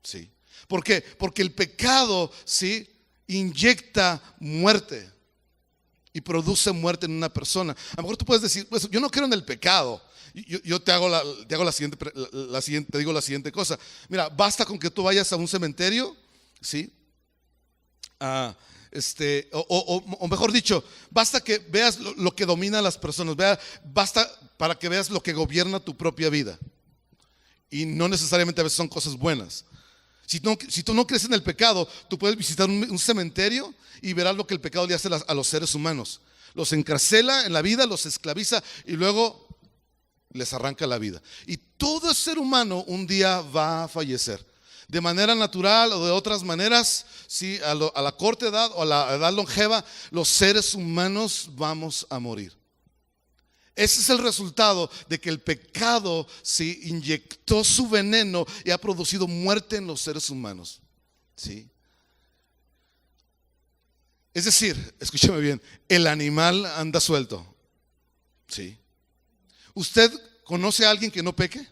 Sí. ¿Por qué? Porque el pecado, ¿sí?, inyecta muerte y produce muerte en una persona. A lo mejor tú puedes decir: pues yo no creo en el pecado. Yo te digo la siguiente cosa. Mira, basta con que tú vayas a un cementerio, ¿sí? O mejor dicho, basta que veas lo que domina a las personas. Basta para que veas lo que gobierna tu propia vida. Y no necesariamente a veces son cosas buenas. Si tú no crees en el pecado, tú puedes visitar un cementerio y verás lo que el pecado le hace a los seres humanos. Los encarcela en la vida, los esclaviza y luego les arranca la vida. Y todo ser humano un día va a fallecer. De manera natural o de otras maneras, ¿sí?, a la corta edad o a la edad longeva, los seres humanos vamos a morir. Ese es el resultado de que el pecado, ¿sí?, inyectó su veneno y ha producido muerte en los seres humanos. ¿Sí? Es decir, escúcheme bien, el animal anda suelto. ¿Sí? ¿Usted conoce a alguien que no peque?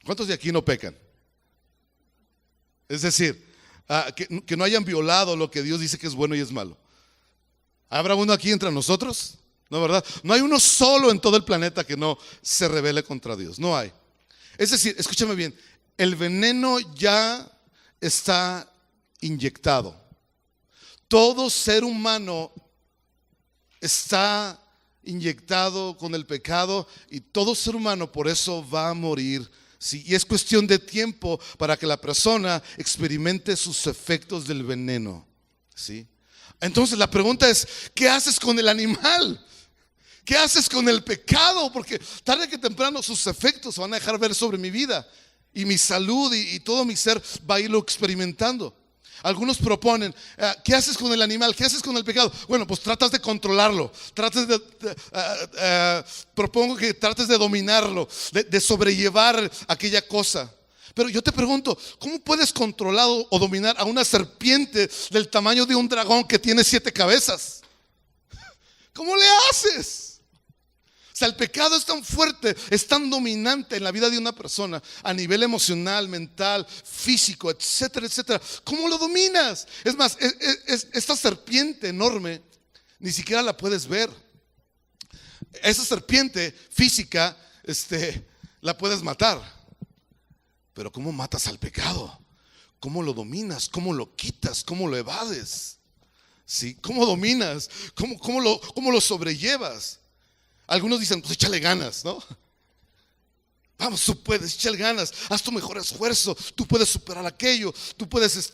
¿Cuántos de aquí no pecan? Es decir, que no hayan violado lo que Dios dice que es bueno y es malo. ¿Habrá uno aquí entre nosotros? No, ¿verdad? No hay uno solo en todo el planeta que no se rebele contra Dios. No hay. Es decir, escúchame bien, el veneno ya está inyectado. Todo ser humano está inyectado con el pecado y todo ser humano por eso va a morir. Sí, y es cuestión de tiempo para que la persona experimente sus efectos del veneno. ¿Sí? Entonces la pregunta es: ¿qué haces con el animal? ¿Qué haces con el pecado? Porque tarde que temprano sus efectos se van a dejar ver sobre mi vida y mi salud y todo mi ser va a irlo experimentando. Algunos proponen: ¿qué haces con el animal? ¿Qué haces con el pecado? Bueno, pues tratas de controlarlo, propongo que trates de dominarlo, de sobrellevar aquella cosa. Pero yo te pregunto, ¿cómo puedes controlar o dominar a una serpiente del tamaño de un dragón que tiene 7 cabezas? ¿Cómo le haces? O sea, el pecado es tan fuerte, es tan dominante en la vida de una persona a nivel emocional, mental, físico, etcétera, etcétera. ¿Cómo lo dominas? Es más, esta serpiente enorme ni siquiera la puedes ver. Esa serpiente física, la puedes matar. Pero ¿cómo matas al pecado? ¿Cómo lo dominas? ¿Cómo lo quitas? ¿Cómo lo evades? ¿Sí? ¿Cómo dominas? ¿Cómo lo sobrellevas? Algunos dicen: pues échale ganas, ¿no? Vamos, tú puedes, échale ganas, haz tu mejor esfuerzo, tú puedes superar aquello, tú puedes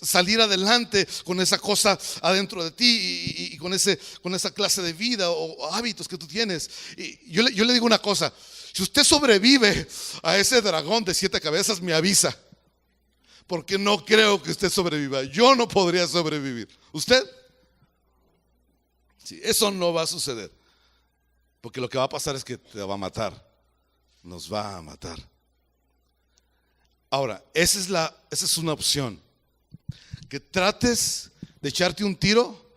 salir adelante con esa cosa adentro de ti y con esa clase de vida o hábitos que tú tienes. Y yo le digo una cosa: si usted sobrevive a ese dragón de 7 cabezas, me avisa, porque no creo que usted sobreviva. Yo no podría sobrevivir. ¿Usted? Sí, eso no va a suceder. Porque lo que va a pasar es que te va a matar. Nos va a matar. Ahora, esa es una opción. Que trates de echarte un tiro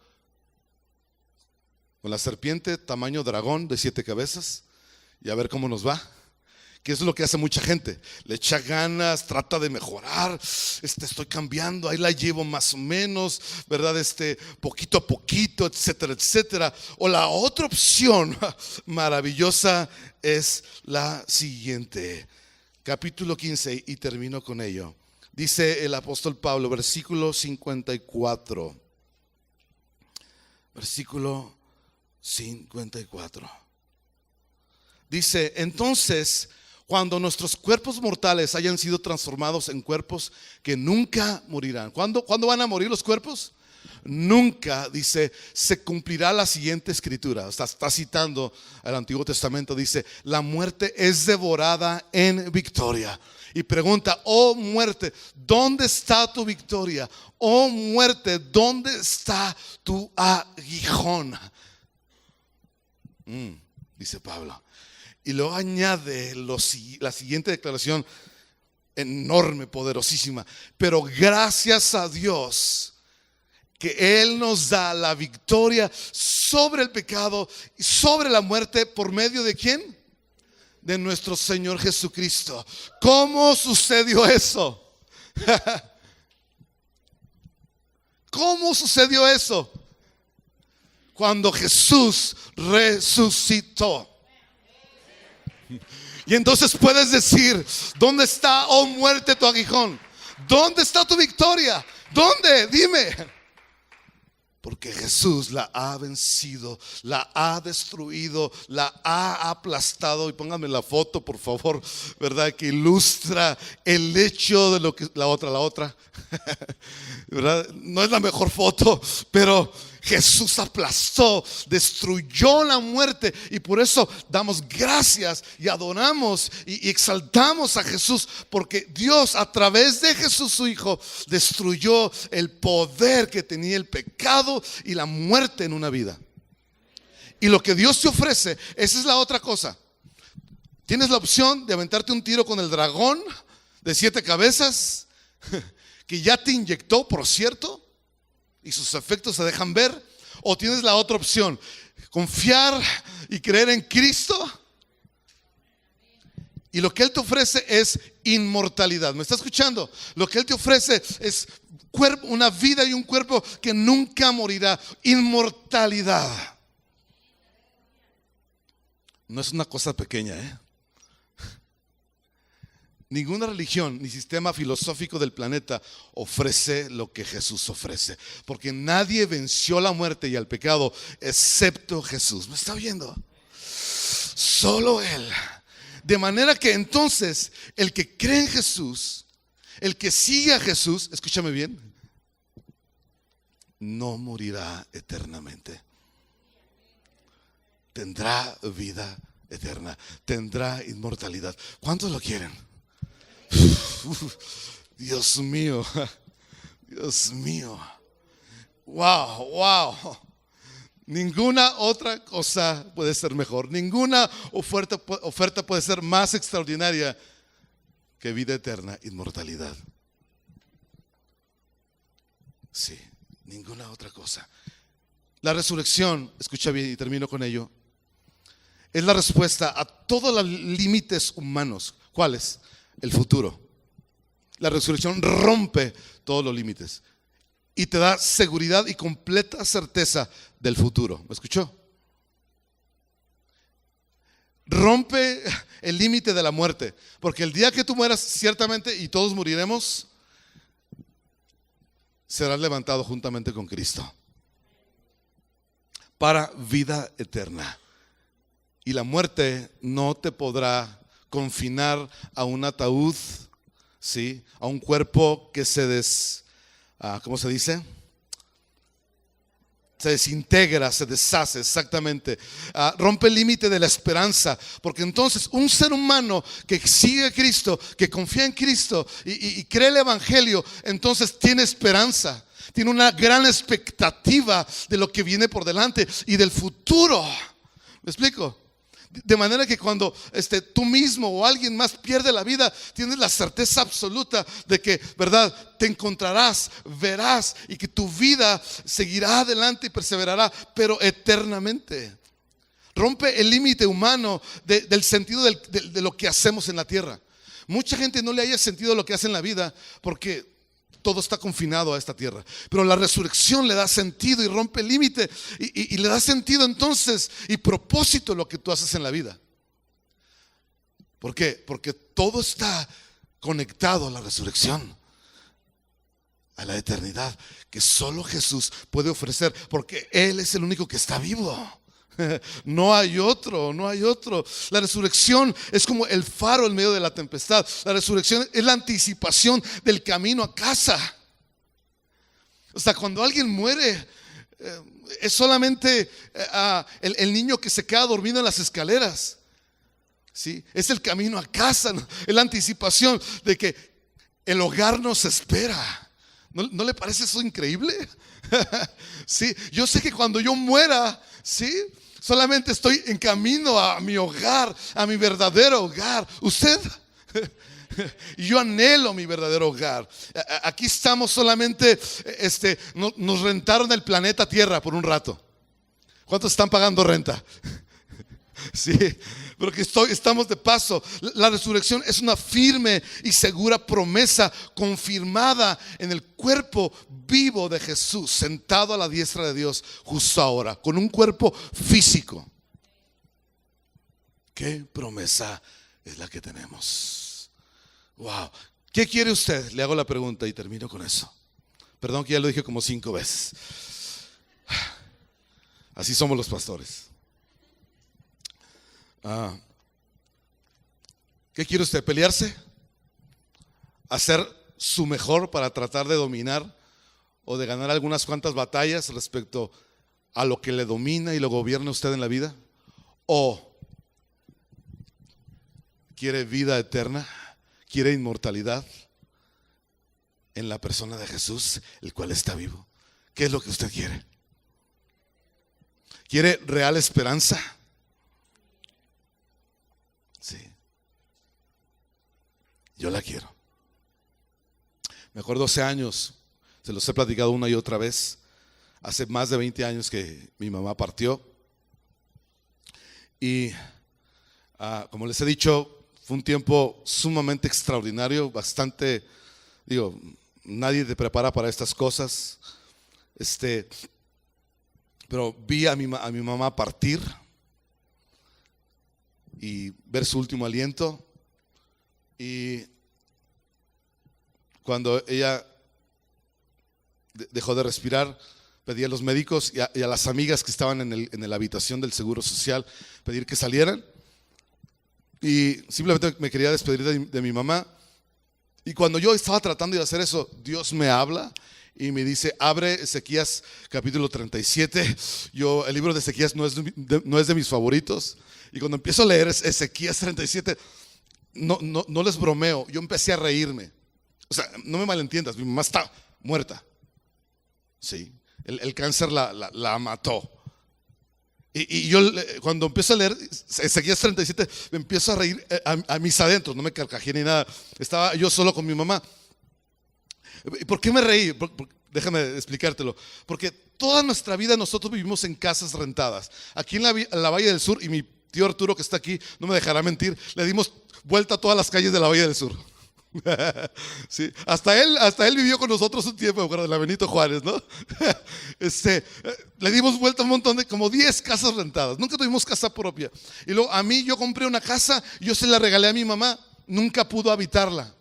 con la serpiente tamaño dragón de 7 cabezas y a ver cómo nos va. Que es lo que hace mucha gente. Le echa ganas, trata de mejorar. Estoy cambiando, ahí la llevo más o menos, ¿verdad? Poquito a poquito, etcétera, etcétera. O la otra opción maravillosa es la siguiente. Capítulo 15, y termino con ello. Dice el apóstol Pablo, versículo 54. Versículo 54. Dice: entonces, cuando nuestros cuerpos mortales hayan sido transformados en cuerpos que nunca morirán. ¿Cuándo van a morir los cuerpos? Nunca, dice, se cumplirá la siguiente escritura. Está citando el Antiguo Testamento. Dice: la muerte es devorada en victoria. Y pregunta: oh muerte, ¿dónde está tu victoria? Oh muerte, ¿dónde está tu aguijón? Dice Pablo. Y luego añade la siguiente declaración enorme, poderosísima: pero gracias a Dios que Él nos da la victoria sobre el pecado y sobre la muerte. ¿Por medio de quién? De nuestro Señor Jesucristo. ¿Cómo sucedió eso? ¿Cómo sucedió eso? Cuando Jesús resucitó. Y entonces puedes decir: ¿dónde está, oh muerte, tu aguijón? ¿Dónde está tu victoria? ¿Dónde? Dime. Porque Jesús la ha vencido, la ha destruido, la ha aplastado. Y pónganme la foto, por favor, ¿verdad? Que ilustra el hecho de lo que la otra, ¿verdad? No es la mejor foto, pero Jesús aplastó, destruyó la muerte. Y por eso damos gracias y adoramos y exaltamos a Jesús, porque Dios, a través de Jesús su Hijo, destruyó el poder que tenía el pecado y la muerte en una vida. Y lo que Dios te ofrece, esa es la otra cosa. Tienes la opción de aventarte un tiro con el dragón de 7 cabezas, que ya te inyectó, por cierto, y sus efectos se dejan ver. O tienes la otra opción: confiar y creer en Cristo. Y lo que Él te ofrece es inmortalidad. ¿Me está escuchando? Lo que Él te ofrece es una vida y un cuerpo que nunca morirá. Inmortalidad. No es una cosa pequeña, ¿eh? Ninguna religión ni sistema filosófico del planeta ofrece lo que Jesús ofrece, porque nadie venció la muerte y al pecado excepto Jesús. ¿Me está oyendo? Solo Él. De manera que entonces el que cree en Jesús, el que sigue a Jesús, escúchame bien, no morirá eternamente. Tendrá vida eterna, tendrá inmortalidad. ¿Cuántos lo quieren? Dios mío, Dios mío. Wow. Ninguna otra cosa puede ser mejor. Ninguna oferta puede ser más extraordinaria que vida eterna, inmortalidad. Sí, ninguna otra cosa. La resurrección, escucha bien y termino con ello, es la respuesta a todos los límites humanos. ¿Cuáles? El futuro. La resurrección rompe todos los límites y te da seguridad y completa certeza del futuro. ¿Me escuchó? Rompe el límite de la muerte, porque el día que tú mueras, ciertamente, y todos moriremos, serás levantado juntamente con Cristo para vida eterna. Y la muerte no te podrá confinar a un ataúd, ¿sí? A un cuerpo que ¿cómo se dice? Se desintegra, se deshace, exactamente. Rompe el límite de la esperanza, porque entonces un ser humano que sigue a Cristo, que confía en Cristo y cree el evangelio, entonces tiene esperanza, tiene una gran expectativa de lo que viene por delante y del futuro. ¿Me explico? De manera que cuando tú mismo o alguien más pierde la vida, tienes la certeza absoluta de que, ¿verdad?, te encontrarás, verás, y que tu vida seguirá adelante y perseverará, pero eternamente. Rompe el límite humano del sentido de lo que hacemos en la tierra. Mucha gente no le haya sentido lo que hace en la vida porque todo está confinado a esta tierra, pero la resurrección le da sentido y rompe el límite y le da sentido entonces y propósito a lo que tú haces en la vida. ¿Por qué? Porque todo está conectado a la resurrección, a la eternidad que solo Jesús puede ofrecer, porque Él es el único que está vivo. No hay otro, no hay otro. La resurrección es como el faro en medio de la tempestad. La resurrección es la anticipación del camino a casa. O sea, cuando alguien muere, es solamente el niño que se queda dormido en las escaleras, ¿sí? Es el camino a casa, ¿no? Es la anticipación de que el hogar nos espera. ¿No le parece eso increíble? Sí, yo sé que cuando yo muera, ¿sí?, solamente estoy en camino a mi hogar, a mi verdadero hogar. Usted, yo anhelo mi verdadero hogar. Aquí estamos solamente, nos rentaron el planeta Tierra por un rato. ¿Cuántos están pagando renta? Sí, pero que estamos de paso. La resurrección es una firme y segura promesa confirmada en el cuerpo vivo de Jesús, sentado a la diestra de Dios justo ahora, con un cuerpo físico. ¿Qué promesa es la que tenemos? Wow. ¿Qué quiere usted? Le hago la pregunta y termino con eso. Perdón que ya lo dije como 5 veces. Así somos los pastores. ¿Qué quiere usted? ¿Pelearse? ¿Hacer su mejor para tratar de dominar o de ganar algunas cuantas batallas respecto a lo que le domina y lo gobierna usted en la vida? ¿O quiere vida eterna? ¿Quiere inmortalidad en la persona de Jesús, el cual está vivo? ¿Qué es lo que usted quiere? ¿Quiere real esperanza? Sí, yo la quiero. Me acuerdo hace años, se los he platicado una y otra vez, hace más de 20 años que mi mamá partió. Y como les he dicho, fue un tiempo sumamente extraordinario, bastante, nadie te prepara para estas cosas. Pero vi a mi mamá partir y ver su último aliento, y cuando ella dejó de respirar, pedí a los médicos y a las amigas que estaban en la habitación del Seguro Social pedir que salieran, y simplemente me quería despedir de mi mamá. Y cuando yo estaba tratando de hacer eso, Dios me habla y me dice: abre Ezequías capítulo 37. El libro de Ezequías no es de mis favoritos. Y cuando empiezo a leer Ezequías 37, no les bromeo, yo empecé a reírme. O sea, no me malentiendas, mi mamá está muerta. Sí, el cáncer la mató. Y yo cuando empiezo a leer Ezequías 37, me empiezo a reír a mis adentros, no me carcajeé ni nada. Estaba yo solo con mi mamá. ¿Por qué me reí? Déjame explicártelo. Porque toda nuestra vida nosotros vivimos en casas rentadas. Aquí en la Valle del Sur, y mi tío Arturo, que está aquí, no me dejará mentir, le dimos vuelta a todas las calles de la Valle del Sur. Sí, hasta él vivió con nosotros un tiempo, me acuerdo, de la Benito Juárez, ¿no? Le dimos vuelta a un montón como 10 casas rentadas. Nunca tuvimos casa propia. Y luego yo compré una casa, yo se la regalé a mi mamá, nunca pudo habitarla.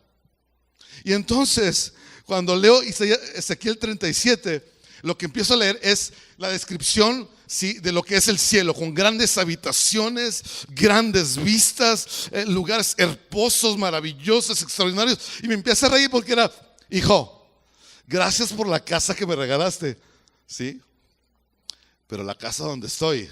Y entonces, cuando leo Ezequiel 37, lo que empiezo a leer es la descripción, ¿sí?, de lo que es el cielo, con grandes habitaciones, grandes vistas, lugares hermosos, maravillosos, extraordinarios. Y me empieza a reír porque era: hijo, gracias por la casa que me regalaste, ¿sí? Pero la casa donde estoy,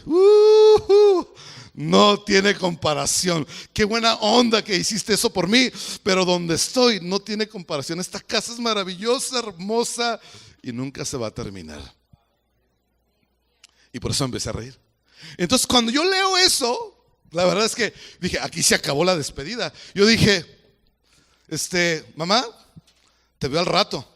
no tiene comparación. Qué buena onda que hiciste eso por mí, pero donde estoy no tiene comparación. Esta casa es maravillosa, hermosa y nunca se va a terminar. Y por eso empecé a reír. Entonces, cuando yo leo eso, la verdad es que dije: aquí se acabó la despedida. Yo dije: mamá, te veo al rato.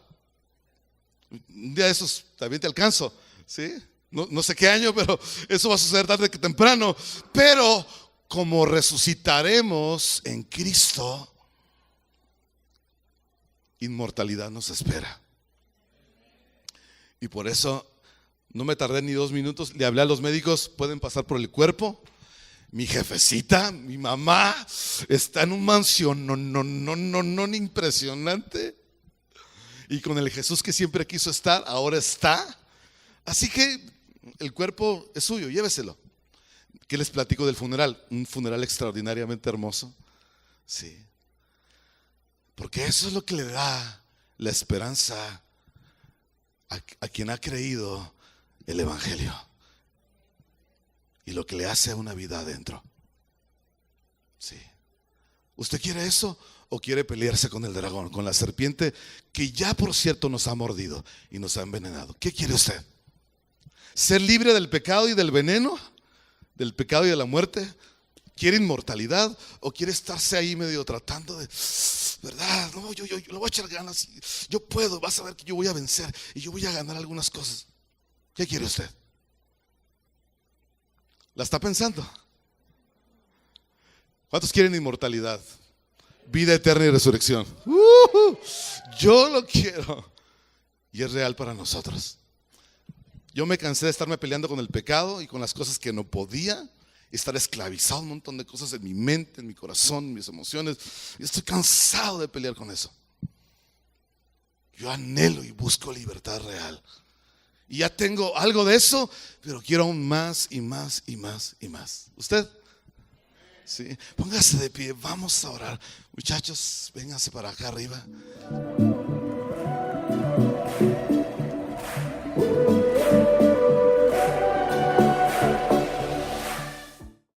Un día de esos también te alcanzo, ¿sí? No sé qué año, pero eso va a suceder tarde que temprano. Pero como resucitaremos en Cristo, inmortalidad nos espera. Y por eso no me tardé ni 2 minutos. Le hablé a los médicos: pueden pasar por el cuerpo. Mi jefecita, mi mamá, está en un mansión no impresionante. Y con el Jesús que siempre quiso estar, ahora está. Así que el cuerpo es suyo, lléveselo. ¿Qué les platico del funeral? Un funeral extraordinariamente hermoso. Sí. Porque eso es lo que le da la esperanza a quien ha creído el Evangelio. Y lo que le hace una vida adentro. Sí. ¿Usted quiere eso? ¿O quiere pelearse con el dragón, con la serpiente, que ya por cierto nos ha mordido y nos ha envenenado? ¿Qué quiere usted? ¿Ser libre del pecado y del veneno? ¿Del pecado y de la muerte? ¿Quiere inmortalidad? ¿O quiere estarse ahí medio tratando de, verdad, no, yo le voy a echar ganas, yo puedo, vas a ver que yo voy a vencer y yo voy a ganar algunas cosas? ¿Qué quiere usted? ¿La está pensando? ¿Cuántos quieren inmortalidad? Vida eterna y resurrección. Yo lo quiero. Y es real para nosotros. Yo me cansé de estarme peleando con el pecado y con las cosas que no podía, estar esclavizado, un montón de cosas en mi mente, en mi corazón, en mis emociones. Y estoy cansado de pelear con eso. Yo anhelo y busco libertad real. Y ya tengo algo de eso, pero quiero aún más y más y más y más. ¿Usted? Sí. Póngase de pie, vamos a orar. Muchachos, vénganse para acá arriba.